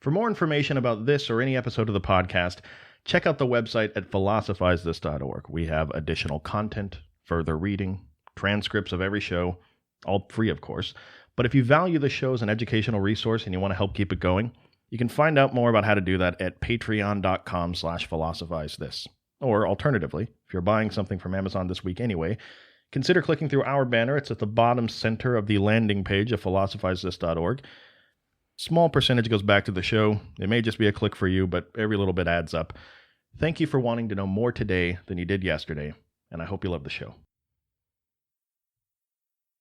For more information about this or any episode of the podcast, check out the website at philosophizethis.org. We have additional content, further reading, transcripts of every show, all free, of course. But if you value the show as an educational resource and you want to help keep it going, you can find out more about how to do that at patreon.com/philosophizethis. Or alternatively, if you're buying something from Amazon this week anyway, consider clicking through our banner. It's at the bottom center of the landing page of philosophizethis.org. Small percentage goes back to the show. It may just be a click for you, but every little bit adds up. Thank you for wanting to know more today than you did yesterday, and I hope you love the show.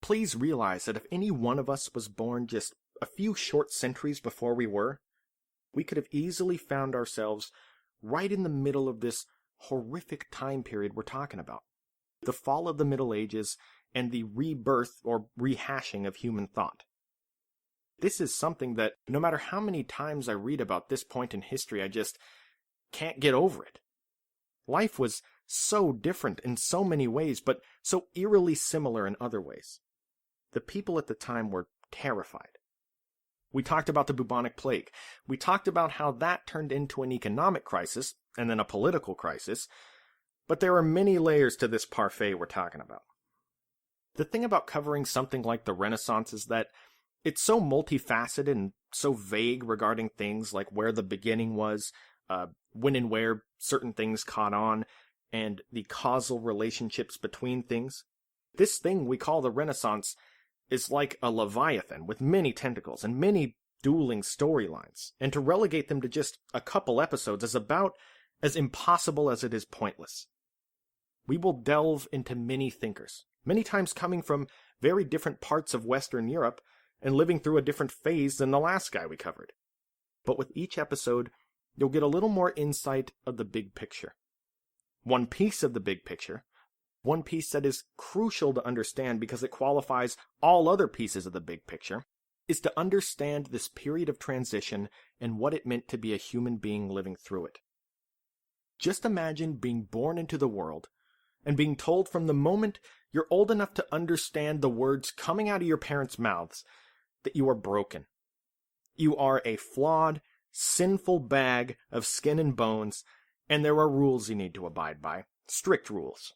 Please realize that if any one of us was born just a few short centuries before we were, we could have easily found ourselves right in the middle of this horrific time period we're talking about. The fall of the Middle Ages and the rebirth or rehashing of human thought. This is something that, no matter how many times I read about this point in history, I just can't get over it. Life was so different in so many ways, but so eerily similar in other ways. The people at the time were terrified. We talked about the bubonic plague. We talked about how that turned into an economic crisis, and then a political crisis, but there are many layers to this parfait we're talking about. The thing about covering something like the Renaissance is that it's so multifaceted and so vague regarding things like where the beginning was, when and where certain things caught on, and the causal relationships between things. This thing we call the Renaissance is like a leviathan with many tentacles and many dueling storylines, and to relegate them to just a couple episodes is about as impossible as it is pointless. We will delve into many thinkers, many times coming from very different parts of Western Europe and living through a different phase than the last guy we covered. But with each episode, you'll get a little more insight of the big picture. One piece of the big picture, one piece that is crucial to understand because it qualifies all other pieces of the big picture, is to understand this period of transition and what it meant to be a human being living through it. Just imagine being born into the world and being told from the moment you're old enough to understand the words coming out of your parents' mouths that you are broken. You are a flawed, sinful bag of skin and bones, and there are rules you need to abide by, strict rules.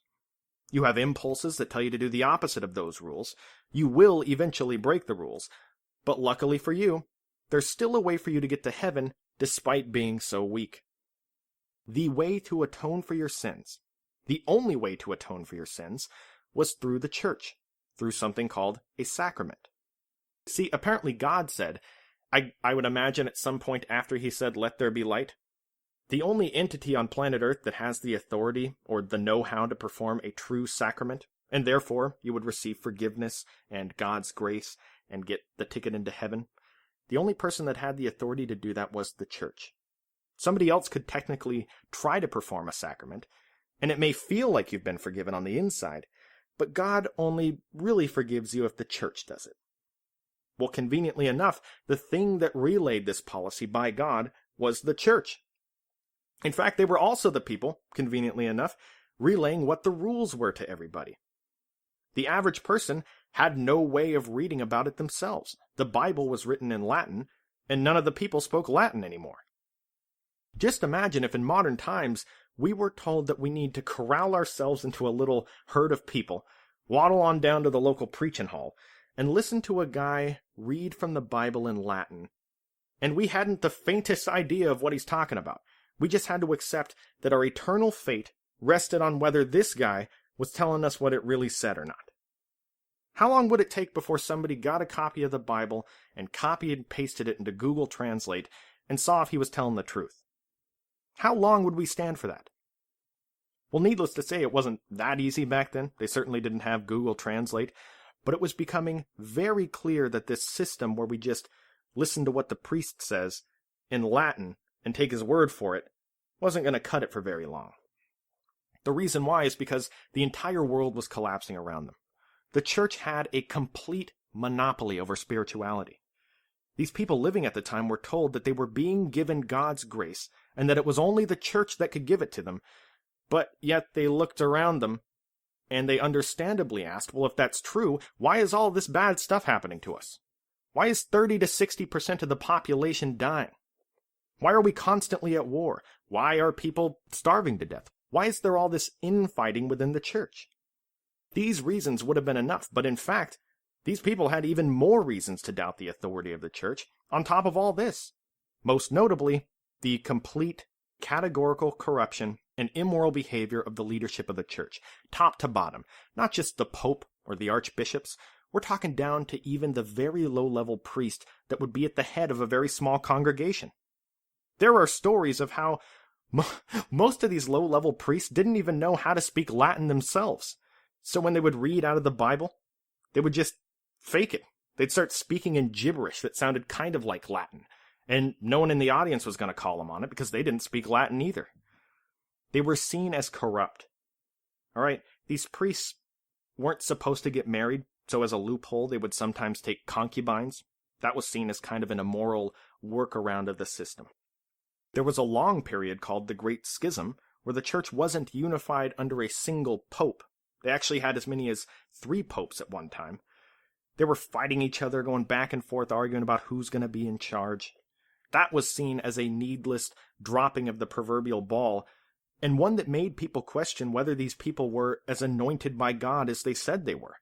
You have impulses that tell you to do the opposite of those rules. You will eventually break the rules, but luckily for you, there's still a way for you to get to heaven despite being so weak. The way to atone for your sins, the only way to atone for your sins, was through the church, through something called a sacrament. See, apparently God said, I would imagine at some point after he said, "Let there be light," the only entity on planet Earth that has the authority or the know-how to perform a true sacrament, and therefore you would receive forgiveness and God's grace and get the ticket into heaven, the only person that had the authority to do that was the church. Somebody else could technically try to perform a sacrament, and it may feel like you've been forgiven on the inside, but God only really forgives you if the church does it. Well, conveniently enough, the thing that relayed this policy by God was the church. In fact, they were also the people, conveniently enough, relaying what the rules were to everybody. The average person had no way of reading about it themselves. The Bible was written in Latin, and none of the people spoke Latin anymore. Just imagine if in modern times we were told that we need to corral ourselves into a little herd of people, waddle on down to the local preaching hall, and listen to a guy read from the Bible in Latin, and we hadn't the faintest idea of what he's talking about. We just had to accept that our eternal fate rested on whether this guy was telling us what it really said or not. How long would it take before somebody got a copy of the Bible and copied and pasted it into Google Translate and saw if he was telling the truth? How long would we stand for that? Well, needless to say, it wasn't that easy back then. They certainly didn't have Google Translate, but it was becoming very clear that this system where we just listen to what the priest says in Latin and take his word for it wasn't going to cut it for very long. The reason why is because the entire world was collapsing around them. The church had a complete monopoly over spirituality. These people living at the time were told that they were being given God's grace and that it was only the church that could give it to them, but yet they looked around them and they understandably asked, well, if that's true, why is all this bad stuff happening to us? Why is 30 to 60% of the population dying? Why are we constantly at war? Why are people starving to death? Why is there all this infighting within the church? These reasons would have been enough, but in fact, these people had even more reasons to doubt the authority of the church, on top of all this. Most notably, the complete, categorical corruption and immoral behavior of the leadership of the church, top to bottom. Not just the pope or the archbishops, we're talking down to even the very low-level priest that would be at the head of a very small congregation. There are stories of how most of these low-level priests didn't even know how to speak Latin themselves. So when they would read out of the Bible, they would just fake it. They'd start speaking in gibberish that sounded kind of like Latin, and no one in the audience was going to call them on it because they didn't speak Latin either. They were seen as corrupt. All right, these priests weren't supposed to get married, so as a loophole, they would sometimes take concubines. That was seen as kind of an immoral workaround of the system. There was a long period called the Great Schism, where the church wasn't unified under a single pope. They actually had as many as 3 popes at one time. They were fighting each other, going back and forth, arguing about who's going to be in charge. That was seen as a needless dropping of the proverbial ball, and one that made people question whether these people were as anointed by God as they said they were.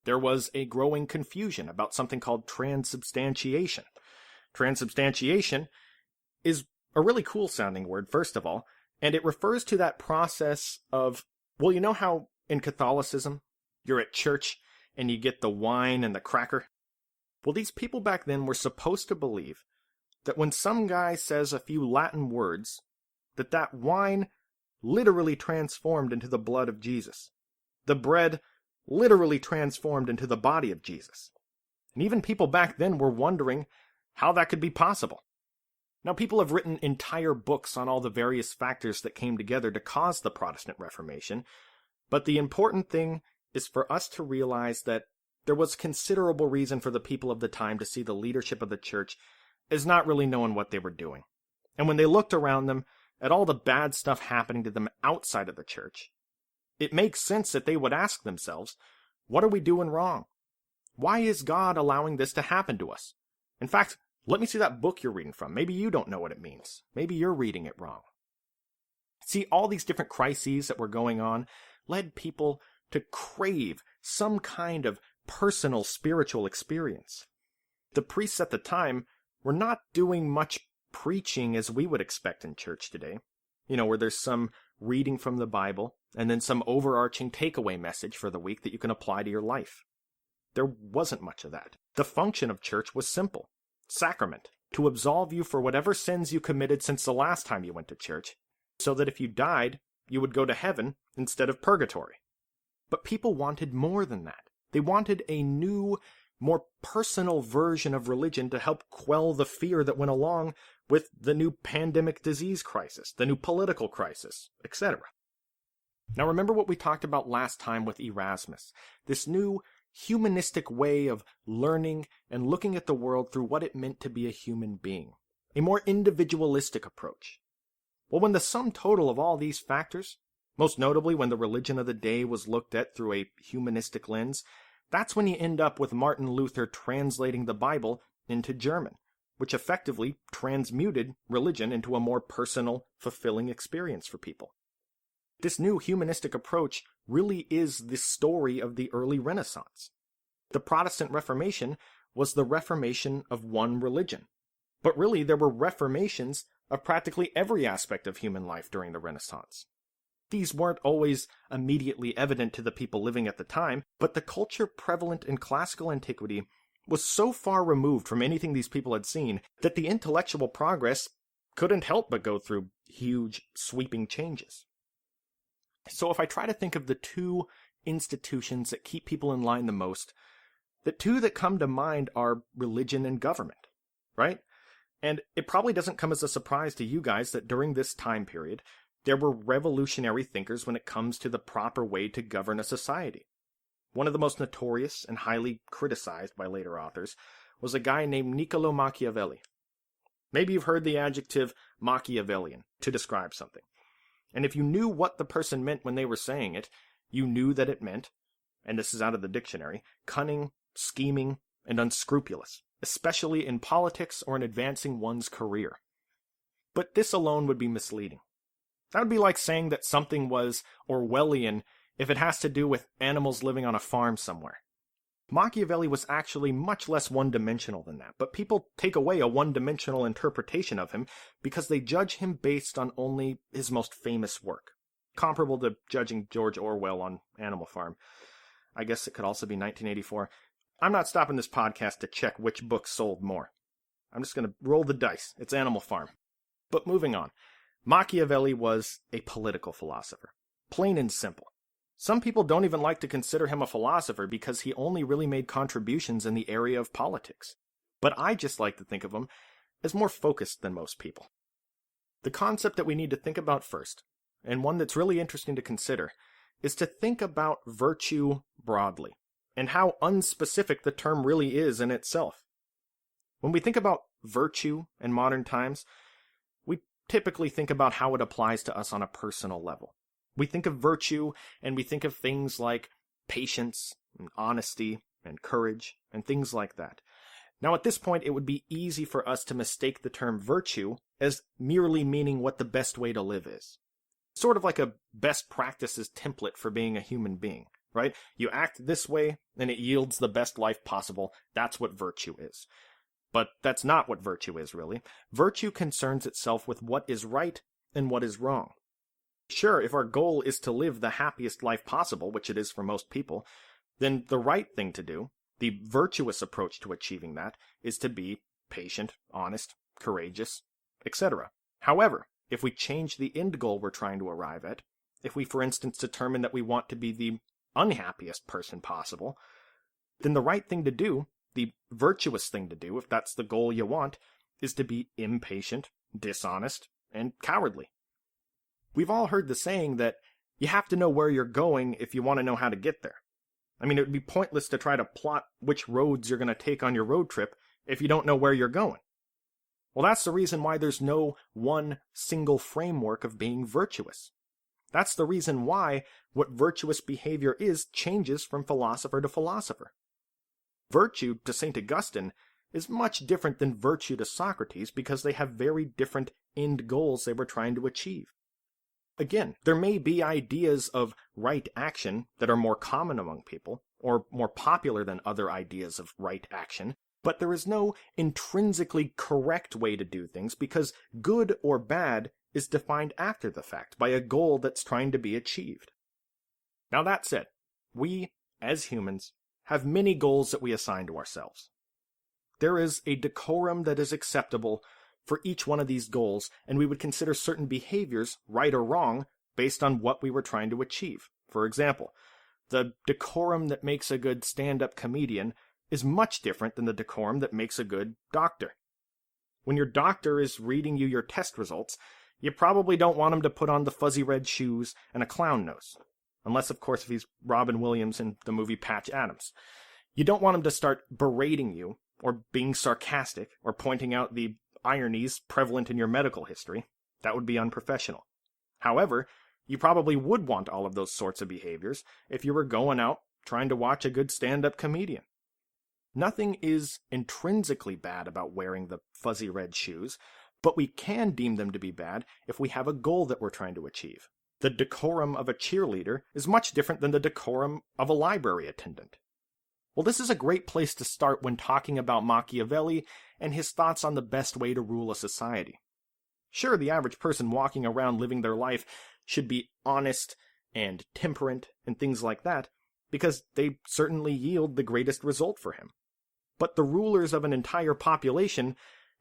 There was a growing confusion about something called transubstantiation. Transubstantiation is a really cool sounding word, first of all, and it refers to that process of, well, you know how in Catholicism you're at church and you get the wine and the cracker? Well, these people back then were supposed to believe that when some guy says a few Latin words, that wine literally transformed into the blood of Jesus. The bread literally transformed into the body of Jesus. And even people back then were wondering how that could be possible. Now, people have written entire books on all the various factors that came together to cause the Protestant Reformation, but the important thing is for us to realize that there was considerable reason for the people of the time to see the leadership of the church as not really knowing what they were doing. And when they looked around them at all the bad stuff happening to them outside of the church, it makes sense that they would ask themselves, what are we doing wrong? Why is God allowing this to happen to us? In fact, let me see that book you're reading from. Maybe you don't know what it means. Maybe you're reading it wrong. See, all these different crises that were going on led people to crave some kind of personal spiritual experience. The priests at the time were not doing much preaching as we would expect in church today. You know, where there's some reading from the Bible and then some overarching takeaway message for the week that you can apply to your life. There wasn't much of that. The function of church was simple. Sacrament, to absolve you for whatever sins you committed since the last time you went to church, so that if you died, you would go to heaven instead of purgatory. But people wanted more than that. They wanted a new, more personal version of religion to help quell the fear that went along with the new pandemic disease crisis, the new political crisis, etc. Now remember what we talked about last time with Erasmus, this new humanistic way of learning and looking at the world through what it meant to be a human being, a more individualistic approach. Well, when the sum total of all these factors, most notably when the religion of the day was looked at through a humanistic lens, that's when you end up with Martin Luther translating the Bible into German, which effectively transmuted religion into a more personal, fulfilling experience for people. This new humanistic approach really is the story of the early Renaissance. The Protestant Reformation was the reformation of one religion. But really, there were reformations of practically every aspect of human life during the Renaissance. These weren't always immediately evident to the people living at the time, but the culture prevalent in classical antiquity was so far removed from anything these people had seen that the intellectual progress couldn't help but go through huge, sweeping changes. So if I try to think of the 2 institutions that keep people in line the most, the 2 that come to mind are religion and government, right? And it probably doesn't come as a surprise to you guys that during this time period, there were revolutionary thinkers when it comes to the proper way to govern a society. One of the most notorious and highly criticized by later authors was a guy named Niccolo Machiavelli. Maybe you've heard the adjective Machiavellian to describe something. And if you knew what the person meant when they were saying it, you knew that it meant, and this is out of the dictionary, cunning, scheming, and unscrupulous, especially in politics or in advancing one's career. But this alone would be misleading. That would be like saying that something was Orwellian if it has to do with animals living on a farm somewhere. Machiavelli was actually much less one-dimensional than that, but people take away a one-dimensional interpretation of him because they judge him based on only his most famous work. Comparable to judging George Orwell on Animal Farm. I guess it could also be 1984. I'm not stopping this podcast to check which book sold more. I'm just going to roll the dice. It's Animal Farm. But moving on. Machiavelli was a political philosopher. Plain and simple. Some people don't even like to consider him a philosopher because he only really made contributions in the area of politics. But I just like to think of him as more focused than most people. The concept that we need to think about first, and one that's really interesting to consider, is to think about virtue broadly, and how unspecific the term really is in itself. When we think about virtue in modern times, we typically think about how it applies to us on a personal level. We think of virtue, and we think of things like patience, and honesty, and courage, and things like that. Now, at this point, it would be easy for us to mistake the term virtue as merely meaning what the best way to live is. Sort of like a best practices template for being a human being, right? You act this way, and it yields the best life possible. That's what virtue is. But that's not what virtue is, really. Virtue concerns itself with what is right and what is wrong. Sure, if our goal is to live the happiest life possible, which it is for most people, then the right thing to do, the virtuous approach to achieving that, is to be patient, honest, courageous, etc. However, if we change the end goal we're trying to arrive at, if we, for instance, determine that we want to be the unhappiest person possible, then the right thing to do, the virtuous thing to do, if that's the goal you want, is to be impatient, dishonest, and cowardly. We've all heard the saying that you have to know where you're going if you want to know how to get there. I mean, it would be pointless to try to plot which roads you're going to take on your road trip if you don't know where you're going. Well, that's the reason why there's no one single framework of being virtuous. That's the reason why what virtuous behavior is changes from philosopher to philosopher. Virtue, to St. Augustine, is much different than virtue to Socrates because they have very different end goals they were trying to achieve. Again, there may be ideas of right action that are more common among people, or more popular than other ideas of right action, but there is no intrinsically correct way to do things because good or bad is defined after the fact by a goal that's trying to be achieved. Now that said, we, as humans, have many goals that we assign to ourselves. There is a decorum that is acceptable for each one of these goals, and we would consider certain behaviors right or wrong based on what we were trying to achieve. For example, the decorum that makes a good stand-up comedian is much different than the decorum that makes a good doctor. When your doctor is reading you your test results, you probably don't want him to put on the fuzzy red shoes and a clown nose. Unless, of course, if he's Robin Williams in the movie Patch Adams. You don't want him to start berating you, or being sarcastic, or pointing out the ironies prevalent in your medical history. That would be unprofessional. However, you probably would want all of those sorts of behaviors if you were going out trying to watch a good stand-up comedian. Nothing is intrinsically bad about wearing the fuzzy red shoes, but we can deem them to be bad if we have a goal that we're trying to achieve. The decorum of a cheerleader is much different than the decorum of a library attendant. Well, this is a great place to start when talking about Machiavelli and his thoughts on the best way to rule a society. Sure, the average person walking around living their life should be honest and temperate and things like that, because they certainly yield the greatest result for him. But the rulers of an entire population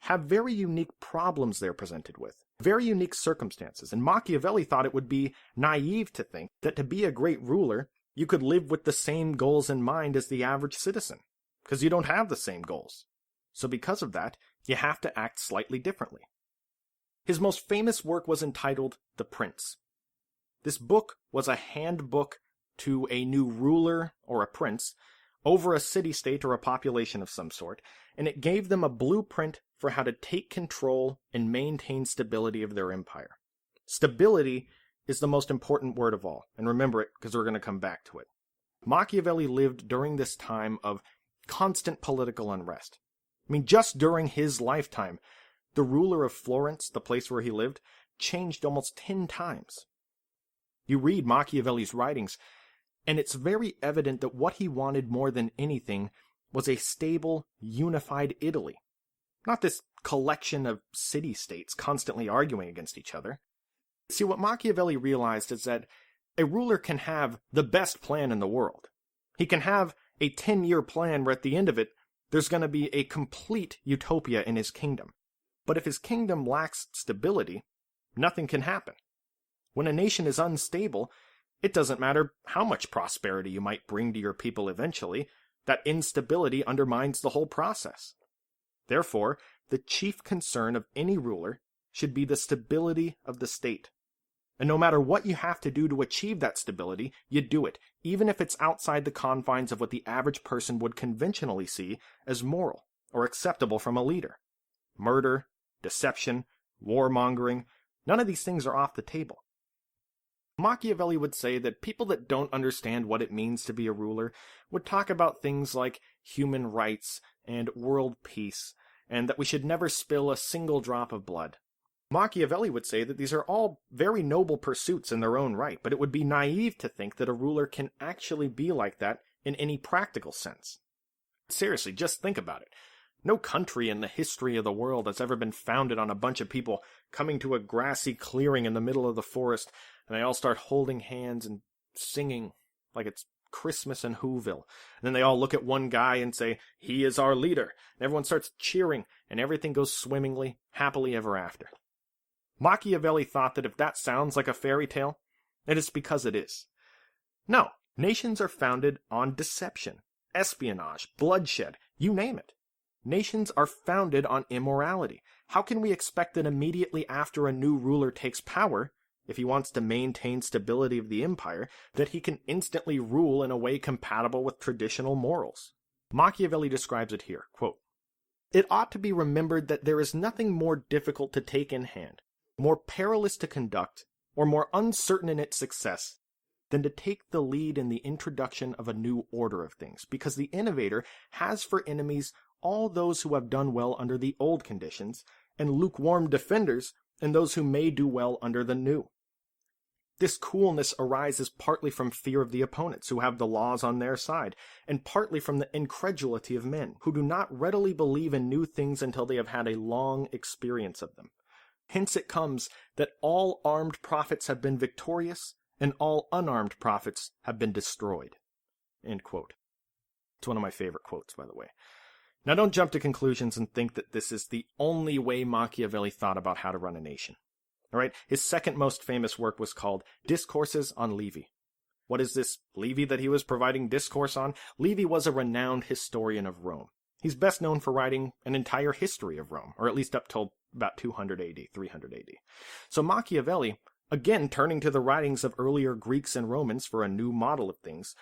have very unique problems they're presented with, very unique circumstances, and Machiavelli thought it would be naive to think that to be a great ruler, you could live with the same goals in mind as the average citizen, because you don't have the same goals. So because of that, you have to act slightly differently. His most famous work was entitled The Prince. This book was a handbook to a new ruler or a prince over a city-state or a population of some sort, and it gave them a blueprint for how to take control and maintain stability of their empire. Stability is the most important word of all, and remember it because we're going to come back to it. Machiavelli lived during this time of constant political unrest. I mean, just during his lifetime, The ruler of Florence, the place where he lived, changed almost 10 times. You read Machiavelli's writings, and it's very evident that what he wanted more than anything was a stable, unified Italy. Not this collection of city-states constantly arguing against each other. See, what Machiavelli realized is that a ruler can have the best plan in the world. He can have a 10-year plan where at the end of it, there's going to be a complete utopia in his kingdom. But if his kingdom lacks stability, nothing can happen. When a nation is unstable, it doesn't matter how much prosperity you might bring to your people eventually, that instability undermines the whole process. Therefore, the chief concern of any ruler should be the stability of the state. And no matter what you have to do to achieve that stability, you do it, even if it's outside the confines of what the average person would conventionally see as moral or acceptable from a leader. Murder, deception, warmongering, none of these things are off the table. Machiavelli would say that people that don't understand what it means to be a ruler would talk about things like human rights and world peace, and that we should never spill a single drop of blood. Machiavelli would say that these are all very noble pursuits in their own right, but it would be naive to think that a ruler can actually be like that in any practical sense. Seriously, just think about it. No country in the history of the world has ever been founded on a bunch of people coming to a grassy clearing in the middle of the forest, and they all start holding hands and singing like it's Christmas in Whoville. And then they all look at one guy and say, "He is our leader." And everyone starts cheering, and everything goes swimmingly, happily ever after. Machiavelli thought that if that sounds like a fairy tale, it is because it is. No, nations are founded on deception, espionage, bloodshed, you name it. Nations are founded on immorality. How can we expect that immediately after a new ruler takes power, if he wants to maintain stability of the empire, that he can instantly rule in a way compatible with traditional morals? Machiavelli describes it here, quote, "It ought to be remembered that there is nothing more difficult to take in hand, more perilous to conduct, or more uncertain in its success, than to take the lead in the introduction of a new order of things, because the innovator has for enemies all those who have done well under the old conditions, and lukewarm defenders and those who may do well under the new. This coolness arises partly from fear of the opponents who have the laws on their side, and partly from the incredulity of men who do not readily believe in new things until they have had a long experience of them. Hence it comes that all armed prophets have been victorious, and all unarmed prophets have been destroyed." End quote. It's one of my favorite quotes, by the way. Now don't jump to conclusions and think that this is the only way Machiavelli thought about how to run a nation. All right, his second most famous work was called Discourses on Livy. What is this Livy that he was providing discourse on? Livy was a renowned historian of Rome. He's best known for writing an entire history of Rome, or at least up till about 200 AD, 300 AD. So Machiavelli, again turning to the writings of earlier Greeks and Romans for a new model of things,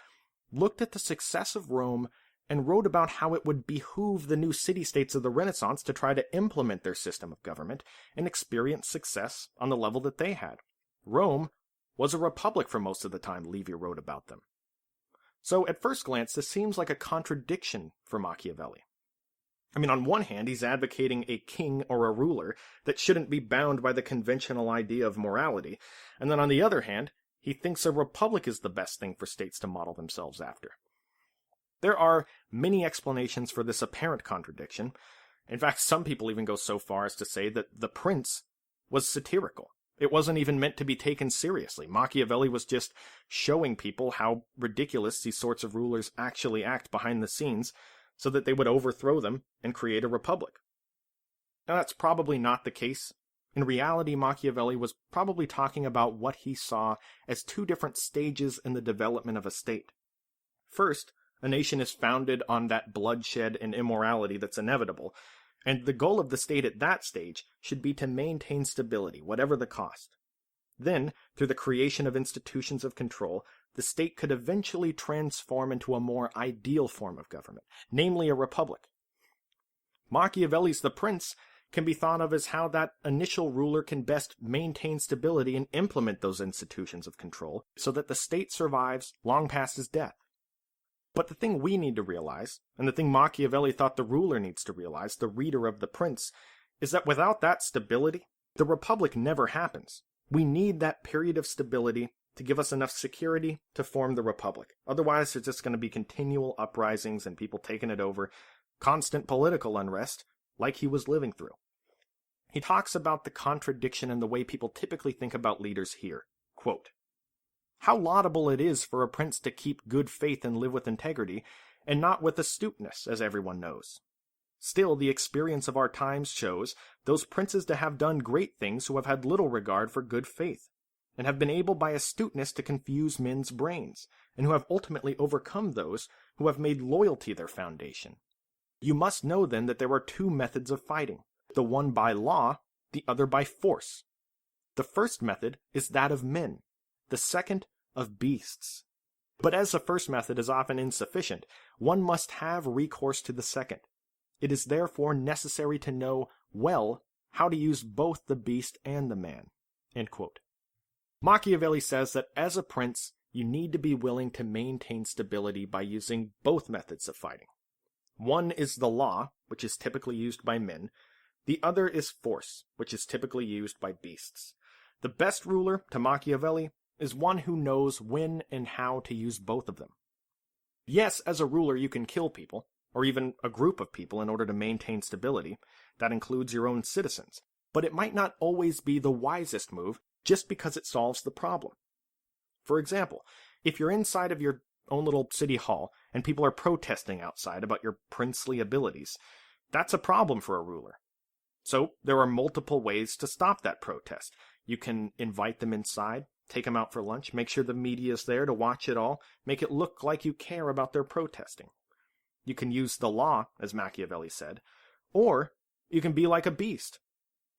looked at the success of Rome and wrote about how it would behoove the new city-states of the Renaissance to try to implement their system of government and experience success on the level that they had. Rome was a republic for most of the time Livy wrote about them. So at first glance, this seems like a contradiction for Machiavelli. I mean, on one hand, he's advocating a king or a ruler that shouldn't be bound by the conventional idea of morality, and then on the other hand, he thinks a republic is the best thing for states to model themselves after. There are many explanations for this apparent contradiction. In fact, some people even go so far as to say that The Prince was satirical. It wasn't even meant to be taken seriously. Machiavelli was just showing people how ridiculous these sorts of rulers actually act behind the scenes so that they would overthrow them and create a republic. Now, that's probably not the case. In reality, Machiavelli was probably talking about what he saw as two different stages in the development of a state. First, a nation is founded on that bloodshed and immorality that's inevitable, and the goal of the state at that stage should be to maintain stability, whatever the cost. Then, through the creation of institutions of control, the state could eventually transform into a more ideal form of government, namely a republic. Machiavelli's The Prince can be thought of as how that initial ruler can best maintain stability and implement those institutions of control so that the state survives long past his death. But the thing we need to realize, and the thing Machiavelli thought the ruler needs to realize, the reader of The Prince, is that without that stability, the Republic never happens. We need that period of stability to give us enough security to form the Republic. Otherwise, there's just going to be continual uprisings and people taking it over, constant political unrest, like he was living through. He talks about the contradiction in the way people typically think about leaders here. Quote, "How laudable it is for a prince to keep good faith and live with integrity, and not with astuteness, as everyone knows. Still, the experience of our times shows those princes to have done great things who have had little regard for good faith, and have been able by astuteness to confuse men's brains, and who have ultimately overcome those who have made loyalty their foundation. You must know then that there are two methods of fighting, the one by law, the other by force. The first method is that of men, the second of beasts. But as the first method is often insufficient, one must have recourse to the second. It is therefore necessary to know well how to use both the beast and the man." End quote. Machiavelli says that as a prince, you need to be willing to maintain stability by using both methods of fighting. One is the law, which is typically used by men. The other is force, which is typically used by beasts. The best ruler, to Machiavelli, is one who knows when and how to use both of them. Yes, as a ruler you can kill people, or even a group of people in order to maintain stability. That includes your own citizens. But it might not always be the wisest move just because it solves the problem. For example, if you're inside of your own little city hall and people are protesting outside about your princely abilities, that's a problem for a ruler. So there are multiple ways to stop that protest. You can invite them inside, take them out for lunch, make sure the media is there to watch it all, make it look like you care about their protesting. You can use the law, as Machiavelli said, or you can be like a beast.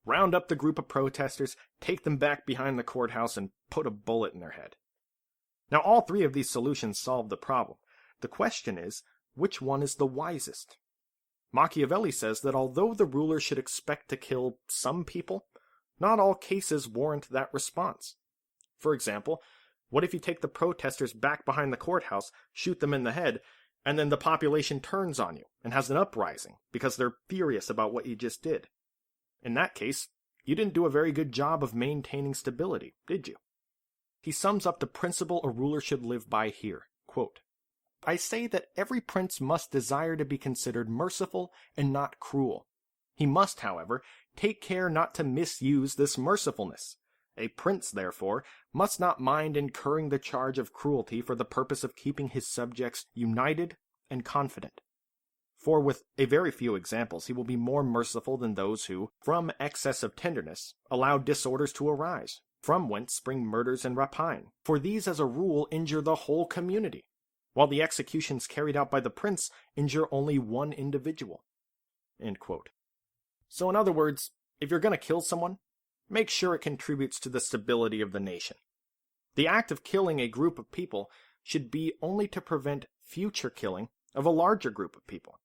Round up the group of protesters, take them back behind the courthouse, and put a bullet in their head. Now, all three of these solutions solve the problem. The question is, which one is the wisest? Machiavelli says that although the ruler should expect to kill some people, not all cases warrant that response. For example, what if you take the protesters back behind the courthouse, shoot them in the head, and then the population turns on you and has an uprising because they're furious about what you just did? In that case, you didn't do a very good job of maintaining stability, did you? He sums up the principle a ruler should live by here. Quote, "I say that every prince must desire to be considered merciful and not cruel. He must, however, take care not to misuse this mercifulness. A prince, therefore, must not mind incurring the charge of cruelty for the purpose of keeping his subjects united and confident. For with a very few examples he will be more merciful than those who, from excess of tenderness, allow disorders to arise, from whence spring murders and rapine. For these as a rule injure the whole community, while the executions carried out by the prince injure only one individual." End quote. So in other words, if you're going to kill someone, make sure it contributes to the stability of the nation. The act of killing a group of people should be only to prevent future killing of a larger group of people.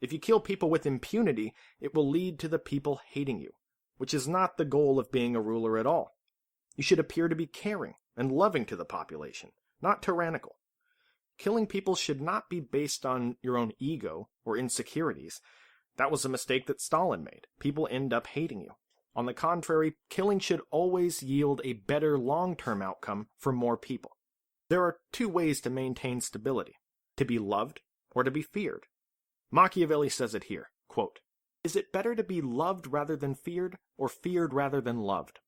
If you kill people with impunity, it will lead to the people hating you, which is not the goal of being a ruler at all. You should appear to be caring and loving to the population, not tyrannical. Killing people should not be based on your own ego or insecurities. That was a mistake that Stalin made. People end up hating you. On the contrary, killing should always yield a better long-term outcome for more people. There are two ways to maintain stability: to be loved or to be feared. Machiavelli says it here, quote, "Is it better to be loved rather than feared, or feared rather than loved?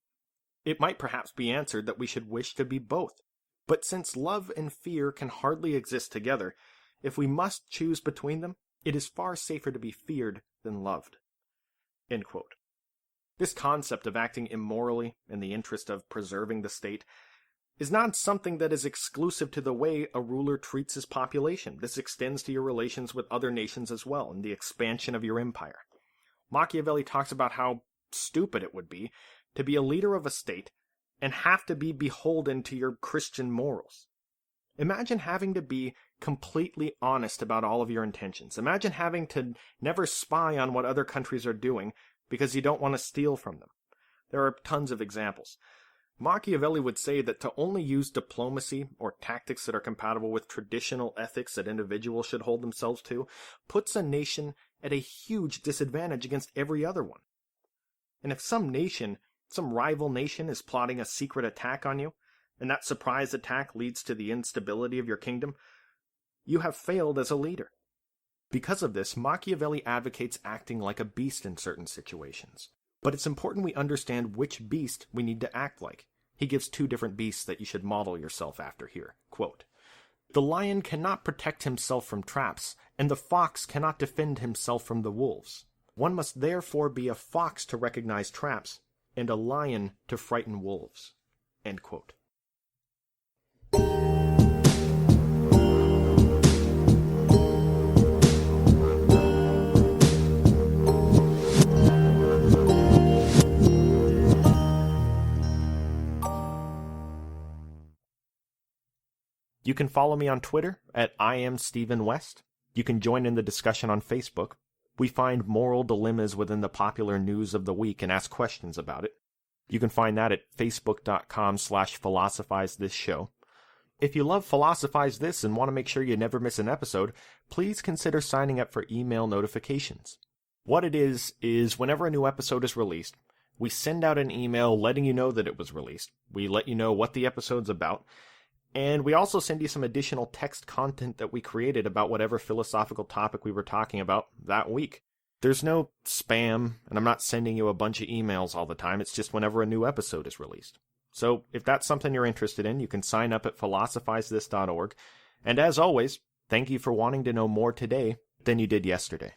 It might perhaps be answered that we should wish to be both. But since love and fear can hardly exist together, if we must choose between them, it is far safer to be feared than loved." End quote. This concept of acting immorally in the interest of preserving the state is not something that is exclusive to the way a ruler treats his population. This extends to your relations with other nations as well, and the expansion of your empire. Machiavelli talks about how stupid it would be to be a leader of a state and have to be beholden to your Christian morals. Imagine having to be completely honest about all of your intentions. Imagine having to never spy on what other countries are doing because you don't want to steal from them. There are tons of examples. Machiavelli would say that to only use diplomacy or tactics that are compatible with traditional ethics that individuals should hold themselves to puts a nation at a huge disadvantage against every other one. And if some rival nation is plotting a secret attack on you, and that surprise attack leads to the instability of your kingdom, you have failed as a leader. Because of this, Machiavelli advocates acting like a beast in certain situations. But it's important we understand which beast we need to act like. He gives 2 different beasts that you should model yourself after here. Quote, "The lion cannot protect himself from traps, and the fox cannot defend himself from the wolves. One must therefore be a fox to recognize traps, and a lion to frighten wolves." End quote. You can follow me on Twitter at @IamStephenWest. You can join in the discussion on Facebook. We find moral dilemmas within the popular news of the week and ask questions about it. You can find that at facebook.com/philosophizethisShow. If you love Philosophize This and want to make sure you never miss an episode, please consider signing up for email notifications. What it is whenever a new episode is released, we send out an email letting you know that it was released. We let you know what the episode's about. And we also send you some additional text content that we created about whatever philosophical topic we were talking about that week. There's no spam, and I'm not sending you a bunch of emails all the time. It's just whenever a new episode is released. So if that's something you're interested in, you can sign up at philosophizethis.org. And as always, thank you for wanting to know more today than you did yesterday.